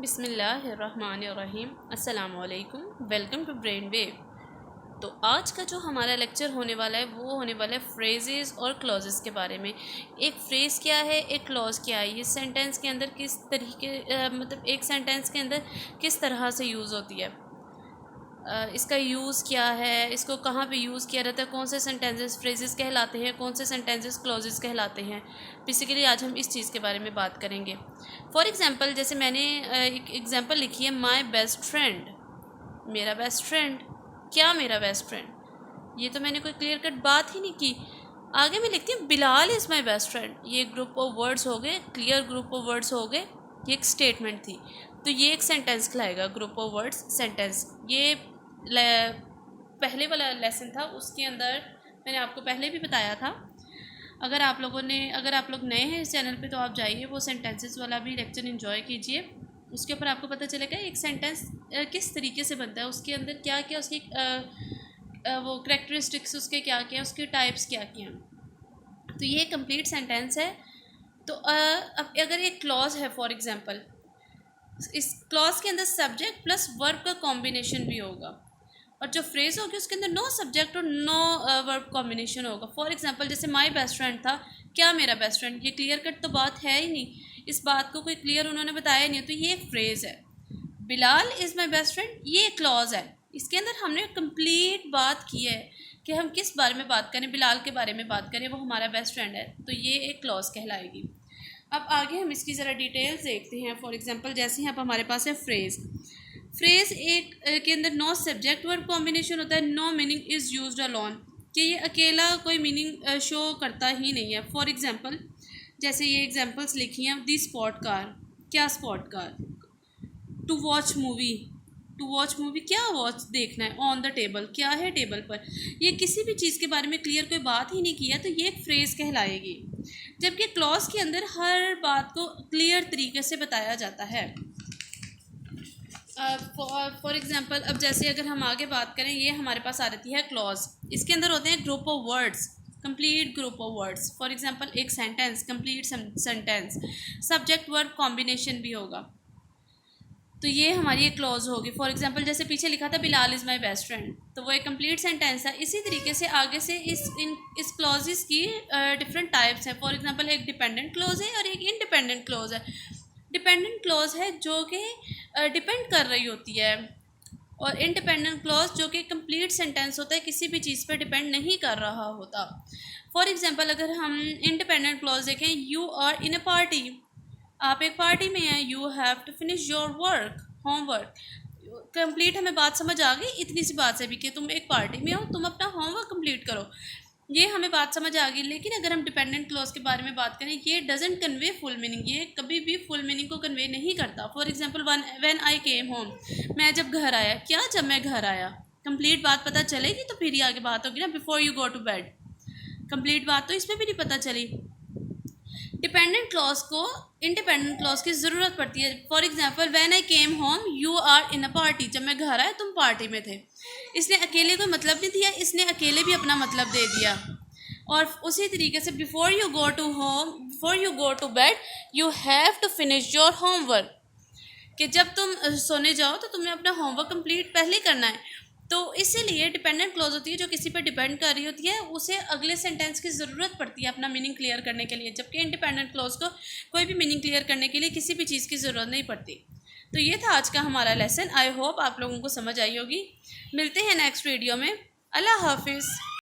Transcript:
बिस्मिल्लाहिर्रहमानिर्रहीम। अस्सलामुअलैकुम। Welcome to Brain Wave. तो आज का जो हमारा लेक्चर होने वाला है वो होने वाला है फ्रेजेस और क्लॉजेस के बारे में। एक फ्रेज़ क्या है, एक क्लॉज क्या है, ये सेंटेंस के अंदर किस तरीके मतलब एक सेंटेंस के अंदर किस तरह से यूज़ होती है, इसका यूज़ क्या है, इसको कहाँ पे यूज़ किया जाता है, कौन से सेंटेंसेस फ्रेजेस कहलाते हैं, कौन से सेंटेंसेस क्लॉजेस कहलाते हैं। बेसिकली आज हम इस चीज़ के बारे में बात करेंगे। फॉर एग्ज़ाम्पल, जैसे मैंने एक एग्ज़ाम्पल लिखी है, माई बेस्ट फ्रेंड, मेरा बेस्ट फ्रेंड। क्या मेरा बेस्ट फ्रेंड? ये तो मैंने कोई क्लियर कट बात ही नहीं की। आगे मैं लिखती हूँ Bilal is my best friend. ये ग्रुप ऑफ वर्ड्स हो गए, क्लियर ग्रुप ऑफ वर्ड्स हो गए। ये एक स्टेटमेंट थी, तो ये एक सेंटेंस कहलाएगा, ग्रुप ऑफ वर्ड्स सेंटेंस। ये पहले वाला लेसन था, उसके अंदर मैंने आपको पहले भी बताया था। अगर आप लोग नए हैं इस चैनल पे तो आप जाइए, वो सेंटेंसेस वाला भी लेक्चर एंजॉय कीजिए। उसके ऊपर आपको पता चलेगा एक सेंटेंस किस तरीके से बनता है, उसके अंदर क्या क्या उसकी वो करैक्टरिस्टिक्स उसके क्या क्या, उसके टाइप्स क्या क्या। तो ये कंप्लीट सेंटेंस है। तो अब अगर एक क्लॉज है, फॉर एग्जांपल, इस क्लॉज के अंदर सब्जेक्ट प्लस वर्ब का कॉम्बिनेशन भी होगा, और जो फ्रेज होगी उसके अंदर नो सब्जेक्ट और नो वर्ब कॉम्बिनेशन होगा। फॉर एग्जांपल, जैसे माय बेस्ट फ्रेंड था, क्या मेरा बेस्ट फ्रेंड, ये क्लियर कट तो बात है ही नहीं, इस बात को कोई क्लियर उन्होंने बताया नहीं है, तो ये एक फ्रेज़ है। Bilal is my best friend, ये क्लॉज है। इसके अंदर हमने कंप्लीट बात की है कि हम किस बारे में बात करें, बिलाल के बारे में बात करें, वो हमारा बेस्ट फ्रेंड है, तो ये एक क्लॉज कहलाएगी। अब आगे हम इसकी ज़रा डिटेल्स देखते हैं। फॉर एग्जांपल, जैसे यहाँ पर हमारे पास है फ्रेज़ एक के अंदर नो सब्जेक्ट वर्ब कॉम्बिनेशन होता है, no meaning is used alone, कि ये अकेला कोई मीनिंग शो करता ही नहीं है। फॉर एग्जांपल, जैसे ये एग्जांपल्स लिखी हैं, दी स्पॉट कार, क्या spot car, to watch movie क्या वॉच देखना है, ऑन द टेबल क्या है टेबल पर। ये किसी भी चीज़ के बारे में क्लियर कोई बात ही नहीं किया, तो ये एक फ्रेज़ कहलाएगी। जबकि क्लॉज के अंदर हर बात को क्लियर तरीके से बताया जाता है। फॉर एग्जांपल, अब जैसे अगर हम आगे बात करें, ये हमारे पास आ रहती है क्लॉज, इसके अंदर होते हैं group of words, complete group of words. For example, एक sentence, complete sentence, subject verb combination भी होगा, तो ये हमारी एक क्लॉज होगी। फॉर एग्जांपल, जैसे पीछे लिखा था Bilal is my best friend, तो वो एक कंप्लीट सेंटेंस है। इसी तरीके से आगे से इस क्लॉजेस की डिफरेंट टाइप्स हैं। फॉर एग्जांपल, एक डिपेंडेंट क्लॉज है और एक इंडिपेंडेंट क्लॉज है। डिपेंडेंट क्लॉज है जो कि डिपेंड कर रही होती है, और इंडिपेंडेंट क्लॉज जो कि कंप्लीट सेंटेंस होता है, किसी भी चीज़ पर डिपेंड नहीं कर रहा होता। फॉर एग्जांपल, अगर हम इंडिपेंडेंट क्लॉज देखें, you are in a party, आप एक पार्टी में हैं, you have to finish your work, homework. Complete हमें बात समझ आ गई इतनी सी बात से भी, कि तुम एक पार्टी में हो, तुम अपना होमवर्क कंप्लीट करो, ये हमें बात समझ आ गई। लेकिन अगर हम डिपेंडेंट क्लॉज के बारे में बात करें, ये डजेंट कन्वे फुल मीनिंग, ये कभी भी फुल मीनिंग को कन्वे नहीं करता। For example, when I came home, मैं जब घर आया, क्या जब मैं घर आया, कंप्लीट बात पता चलेगी तो फिर ही आगे बात होगी ना। Before you go to bed, complete बात तो इसमें भी नहीं पता चली। डिपेंडेंट क्लॉज को इंडिपेंडेंट क्लॉज की ज़रूरत पड़ती है। For example, when I came home you are in a party, जब मैं घर आया तुम पार्टी में थे। इसने अकेले कोई मतलब नहीं दिया, इसने अकेले भी अपना मतलब दे दिया। और उसी तरीके से, before you go to bed you have to finish your homework, कि जब तुम सोने जाओ तो तुम्हें अपना होमवर्क कंप्लीट पहले करना है। तो इसीलिए डिपेंडेंट क्लॉज होती है जो किसी पर डिपेंड कर रही होती है, उसे अगले सेंटेंस की ज़रूरत पड़ती है अपना मीनिंग क्लियर करने के लिए, जबकि इंडिपेंडेंट क्लॉज को कोई भी मीनिंग क्लियर करने के लिए किसी भी चीज़ की ज़रूरत नहीं पड़ती। तो ये था आज का हमारा लेसन। आई होप आप लोगों को समझ आई होगी। मिलते हैं नेक्स्ट वीडियो में। अल्लाह हाफिज़।